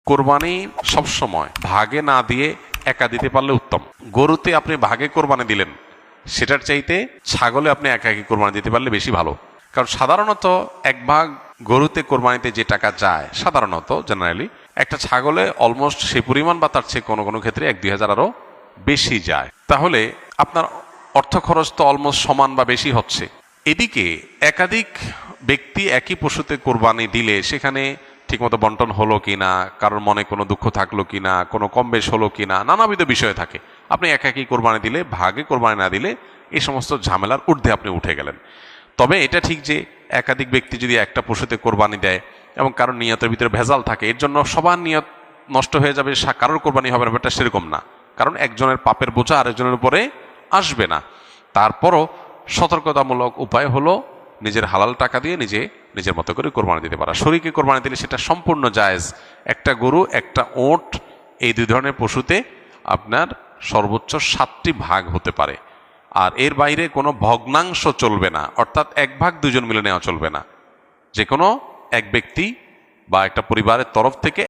কোরবানি সবসময় ভাগে না দিয়ে একা দিতে পারলে উত্তম। গরুতে আপনি ভাগে কোরবানি দিলেন, সেটার চাইতে ছাগলে আপনি একা একি কোরবানি দিতে পারলে বেশি ভালো। কারণ সাধারণত এক ভাগ গরুতে কোরবানিতে যে টাকা যায়, সাধারণত জেনারেলি একটা ছাগলে অলমোস্ট সেই পরিমাণ বা তার চেয়ে কোনো কোনো ক্ষেত্রে 1-2 হাজার আরও বেশি যায়। তাহলে আপনার অর্থ খরচ তো অলমোস্ট সমান বা বেশি হচ্ছে। এদিকে একাধিক ব্যক্তি একই পশুতে কোরবানি দিলে সেখানে ঠিকমতো বন্টন হলো কিনা, কারোর মনে কোনো দুঃখ থাকলো কিনা, কোনো কম বেশ হলো কিনা, নানাবিধ বিষয় থাকে। আপনি একাকি কোরবানি দিলে, ভাগে কোরবানি না দিলে এই সমস্ত ঝামেলার ঊর্ধ্বে আপনি উঠে গেলেন। তবে এটা ঠিক যে একাধিক ব্যক্তি যদি একটা পশুতে কোরবানি দেয় এবং কারোর নিয়তের ভিতরে ভেজাল থাকে, এর জন্য সবার নিয়ত নষ্ট হয়ে যাবে, কারোর কোরবানি হবে না, ব্যাপারটা সেরকম না। কারণ একজনের পাপের বোঝা আরেকজনের উপরে আসবে না। তারপরও সতর্কতামূলক উপায় হলো নিজের হালাল টাকা দিয়ে নিজের মতো করে কোরবানি দিতে পারা। শরীকে কোরবানি দিলে সেটা সম্পূর্ণ জায়েজ। একটা গরু, একটা ওট, এই দুই ধরনের পশুতে আপনার সর্বোচ্চ 7টি ভাগ হতে পারে। আর এর বাইরে কোনো ভগ্নাংশ চলবে না, অর্থাৎ এক ভাগ দুজন মিলে নেওয়া চলবে না। যে কোনো এক ব্যক্তি বা একটা পরিবারের তরফ থেকে